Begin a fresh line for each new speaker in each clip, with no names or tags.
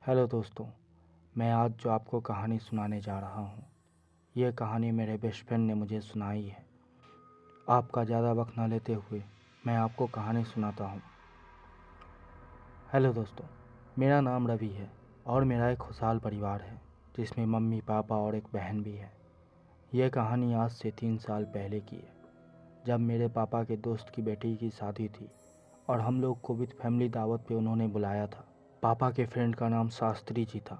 Hello दोस्तों, मैं आज जो आपको कहानी सुनाने जा रहा हूँ, ये कहानी मेरे बेस्ट फ्रेंड ने मुझे सुनाई है। आपका ज़्यादा वक्त ना लेते हुए मैं आपको कहानी सुनाता हूँ। हेलो दोस्तों, मेरा नाम रवि है और मेरा एक खुशहाल परिवार है जिसमें मम्मी पापा और एक बहन भी है। यह कहानी आज से 3 साल पहले की है, जब मेरे पापा के दोस्त की बेटी की शादी थी और हम लोग को विद फैमिली दावत पे उन्होंने बुलाया था। पापा के फ्रेंड का नाम शास्त्री जी था।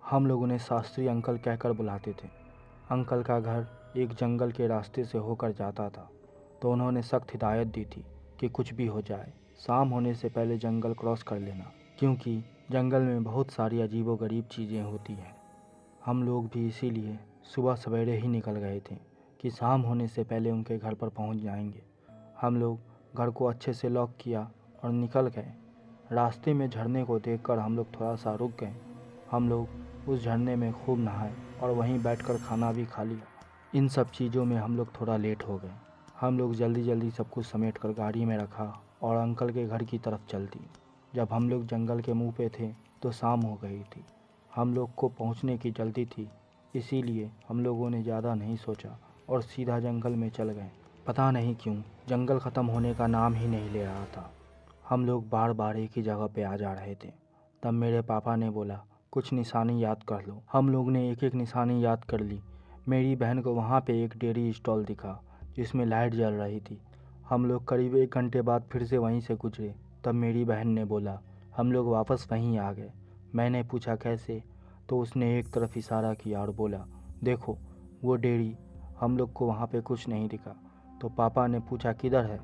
हम लोग उन्हें शास्त्री अंकल कहकर बुलाते थे। अंकल का घर एक जंगल के रास्ते से होकर जाता था, तो उन्होंने सख्त हिदायत दी थी कि कुछ भी हो जाए, शाम होने से पहले जंगल क्रॉस कर लेना, क्योंकि जंगल में बहुत सारी अजीबोगरीब चीज़ें होती हैं। हम लोग भी इसीलिए सुबह सवेरे ही निकल गए थे कि शाम होने से पहले उनके घर पर पहुंच जाएंगे। हम लोग घर को अच्छे से लॉक किया और निकल गए। रास्ते में झरने को देखकर हम लोग थोड़ा सा रुक गए। हम लोग उस झरने में खूब नहाए और वहीं बैठकर खाना भी खा लिया। इन सब चीज़ों में हम लोग थोड़ा लेट हो गए। हम लोग जल्दी जल्दी सब कुछ समेट कर गाड़ी में रखा और अंकल के घर की तरफ चल दी। जब हम लोग जंगल के मुंह पे थे तो शाम हो गई थी। हम लोग को पहुंचने की जल्दी थी, इसीलिए हम लोगों ने ज़्यादा नहीं सोचा और सीधा जंगल में चल गए। पता नहीं क्यों जंगल ख़त्म होने का नाम ही नहीं ले रहा था। हम लोग बार बार एक ही जगह पे आ जा रहे थे। तब मेरे पापा ने बोला, कुछ निशानी याद कर लो। हम लोग ने एक एक निशानी याद कर ली। मेरी बहन को वहाँ पे एक डेयरी स्टॉल दिखा जिसमें लाइट जल रही थी। हम लोग करीब 1 घंटे बाद फिर से वहीं से गुजरे। तब मेरी बहन ने बोला, हम लोग वापस वहीं आ गए। मैंने पूछा कैसे, तो उसने एक तरफ इशारा किया और बोला, देखो वो डेयरी। हम लोग को वहाँ पे कुछ नहीं दिखा। तो पापा ने पूछा किधर है,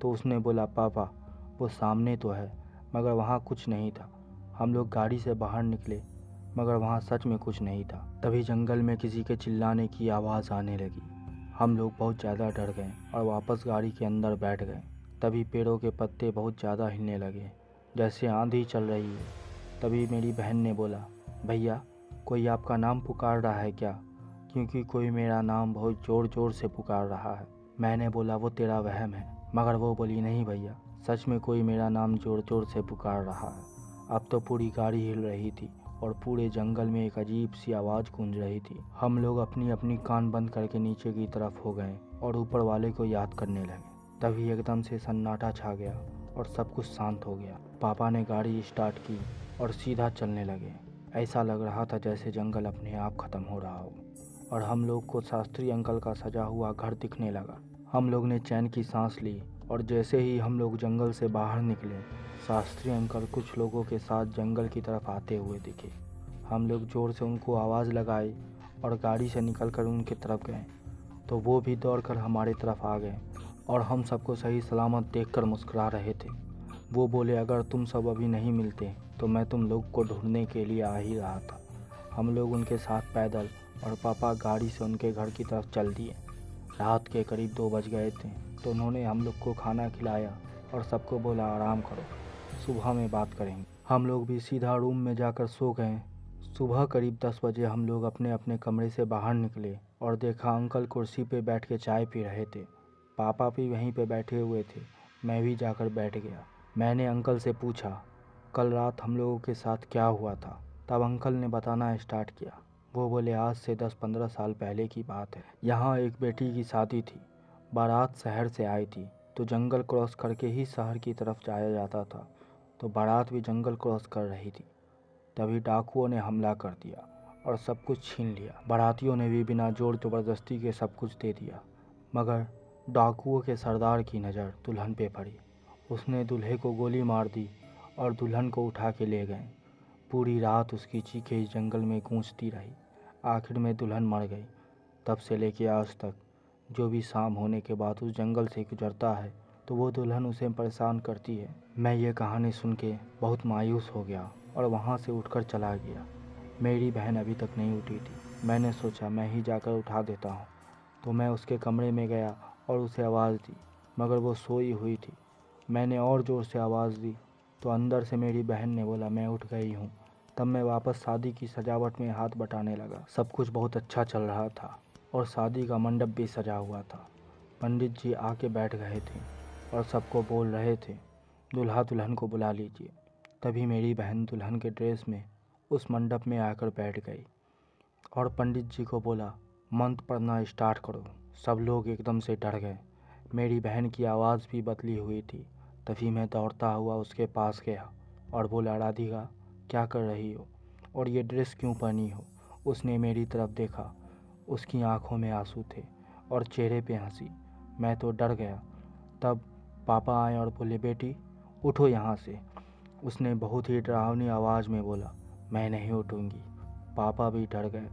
तो उसने बोला, पापा वो सामने तो है, मगर वहाँ कुछ नहीं था। हम लोग गाड़ी से बाहर निकले, मगर वहाँ सच में कुछ नहीं था। तभी जंगल में किसी के चिल्लाने की आवाज़ आने लगी। हम लोग बहुत ज़्यादा डर गए और वापस गाड़ी के अंदर बैठ गए। तभी पेड़ों के पत्ते बहुत ज़्यादा हिलने लगे, जैसे आंधी चल रही है। तभी मेरी बहन ने बोला, भैया कोई आपका नाम पुकार रहा है क्या, क्योंकि कोई मेरा नाम बहुत ज़ोर ज़ोर से पुकार रहा है। मैंने बोला वो तेरा वहम है, मगर वो बोली नहीं भैया, सच में कोई मेरा नाम ज़ोर ज़ोर से पुकार रहा है। अब तो पूरी गाड़ी हिल रही थी और पूरे जंगल में एक अजीब सी आवाज़ गूंज रही थी। हम लोग अपनी अपनी कान बंद करके नीचे की तरफ हो गए और ऊपर वाले को याद करने लगे। तभी एकदम से सन्नाटा छा गया और सब कुछ शांत हो गया। पापा ने गाड़ी स्टार्ट की और सीधा चलने लगे। ऐसा लग रहा था जैसे जंगल अपने आप ख़त्म हो रहा हो और हम लोग को शास्त्री अंकल का सजा हुआ घर दिखने लगा। हम लोग ने चैन की सांस ली और जैसे ही हम लोग जंगल से बाहर निकले, शास्त्री अंकल कुछ लोगों के साथ जंगल की तरफ आते हुए दिखे। हम लोग ज़ोर से उनको आवाज़ लगाई और गाड़ी से निकलकर उनकी तरफ गए, तो वो भी दौड़कर हमारी तरफ आ गए और हम सबको सही सलामत देखकर मुस्कुरा रहे थे। वो बोले, अगर तुम सब अभी नहीं मिलते तो मैं तुम लोग को ढूंढने के लिए आ ही रहा था। हम लोग उनके साथ पैदल और पापा गाड़ी से उनके घर की तरफ चल दिए। रात के करीब 2 बज गए थे, तो उन्होंने हम लोग को खाना खिलाया और सबको बोला आराम करो, सुबह में बात करेंगे। हम लोग भी सीधा रूम में जाकर सो गए। सुबह करीब 10 बजे हम लोग अपने अपने कमरे से बाहर निकले और देखा अंकल कुर्सी पे बैठ के चाय पी रहे थे। पापा भी वहीं पे बैठे हुए थे। मैं भी जाकर बैठ गया। मैंने अंकल से पूछा, कल रात हम लोगों के साथ क्या हुआ था। तब अंकल ने बताना स्टार्ट किया। वो बोले, आज से 10-15 साल पहले की बात है। यहाँ एक बेटी की शादी थी। बारात शहर से आई थी, तो जंगल क्रॉस करके ही शहर की तरफ जाया जाता था। तो बारात भी जंगल क्रॉस कर रही थी। तभी डाकुओं ने हमला कर दिया और सब कुछ छीन लिया। बारातियों ने भी बिना जोर ज़बरदस्ती के सब कुछ दे दिया, मगर डाकुओं के सरदार की नज़र दुल्हन पे पड़ी। उसने दूल्हे को गोली मार दी और दुल्हन को उठा के ले गए। पूरी रात उसकी चीखें इस जंगल में गूंजती रही। आखिर में दुल्हन मर गई। तब से लेके आज तक जो भी शाम होने के बाद उस जंगल से गुजरता है तो वो दुल्हन उसे परेशान करती है। मैं ये कहानी सुन के बहुत मायूस हो गया और वहाँ से उठकर चला गया। मेरी बहन अभी तक नहीं उठी थी। मैंने सोचा मैं ही जाकर उठा देता हूँ, तो मैं उसके कमरे में गया और उसे आवाज़ दी, मगर वो सोई हुई थी। मैंने और ज़ोर से आवाज़ दी तो अंदर से मेरी बहन ने बोला, मैं उठ गई हूँ। तब मैं वापस शादी की सजावट में हाथ बटाने लगा। सब कुछ बहुत अच्छा चल रहा था और शादी का मंडप भी सजा हुआ था। पंडित जी आके बैठ गए थे और सबको बोल रहे थे, दूल्हा दुल्हन को बुला लीजिए। तभी मेरी बहन दुल्हन के ड्रेस में उस मंडप में आकर बैठ गई और पंडित जी को बोला, मंत्र पढ़ना स्टार्ट करो। सब लोग एकदम से डर गए। मेरी बहन की आवाज़ भी बदली हुई थी। तभी मैं दौड़ता हुआ उसके पास गया और बोला, राधिका क्या कर रही हो और ये ड्रेस क्यों पहनी हो? उसने मेरी तरफ देखा। उसकी आंखों में आंसू थे और चेहरे पे हंसी। मैं तो डर गया। तब पापा आए और बोले, बेटी उठो यहाँ से। उसने बहुत ही डरावनी आवाज़ में बोला, मैं नहीं उठूँगी। पापा भी डर गए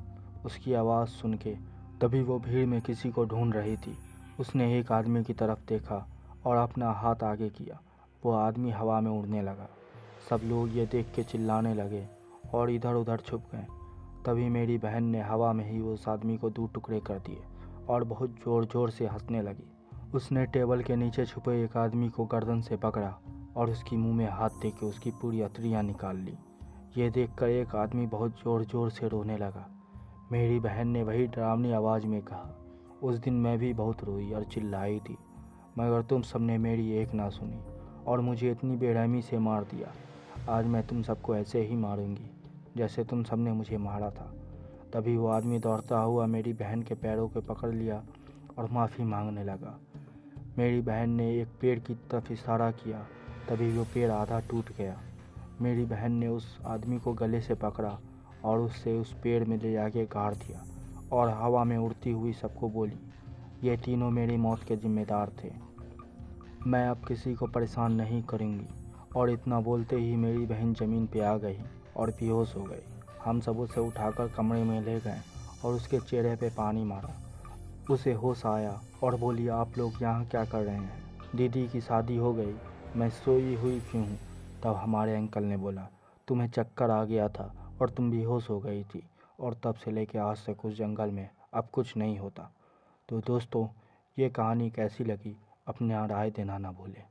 उसकी आवाज़ सुन के। तभी वो भीड़ में किसी को ढूंढ रही थी। उसने एक आदमी की तरफ देखा और अपना हाथ आगे किया। वो आदमी हवा में उड़ने लगा। सब लोग ये देख के चिल्लाने लगे और इधर उधर छुप गए। तभी मेरी बहन ने हवा में ही उस आदमी को 2 टुकड़े कर दिए और बहुत ज़ोर ज़ोर से हंसने लगी। उसने टेबल के नीचे छुपे एक आदमी को गर्दन से पकड़ा और उसकी मुंह में हाथ दे के उसकी पूरी अतरियाँ निकाल ली। ये देखकर एक आदमी बहुत ज़ोर ज़ोर से रोने लगा। मेरी बहन ने वही डरावनी आवाज़ में कहा, उस दिन मैं भी बहुत रोई और चिल्लाई थी, मगर तुम सबने मेरी एक ना सुनी और मुझे इतनी बेरहमी से मार दिया। आज मैं तुम सबको ऐसे ही मारूंगी जैसे तुम सबने मुझे मारा था। तभी वो आदमी दौड़ता हुआ मेरी बहन के पैरों को पकड़ लिया और माफ़ी मांगने लगा। मेरी बहन ने एक पेड़ की तरफ इशारा किया। तभी वो पेड़ आधा टूट गया। मेरी बहन ने उस आदमी को गले से पकड़ा और उससे उस पेड़ में ले जाके गाड़ दिया और हवा में उड़ती हुई सबको बोली, ये तीनों मेरी मौत के जिम्मेदार थे। मैं अब किसी को परेशान नहीं करूँगी। और इतना बोलते ही मेरी बहन ज़मीन पे आ गई और बेहोश हो गई। हम सब उसे उठाकर कमरे में ले गए और उसके चेहरे पे पानी मारा। उसे होश आया और बोली, आप लोग यहाँ क्या कर रहे हैं? दीदी की शादी हो गई, मैं सोई हुई क्यों हूँ? तब हमारे अंकल ने बोला, तुम्हें चक्कर आ गया था और तुम बेहोश हो गई थी और तब से लेकर आज तक उस जंगल में अब कुछ नहीं होता। तो दोस्तों, ये कहानी कैसी लगी अपनी राय देना ना भूलें।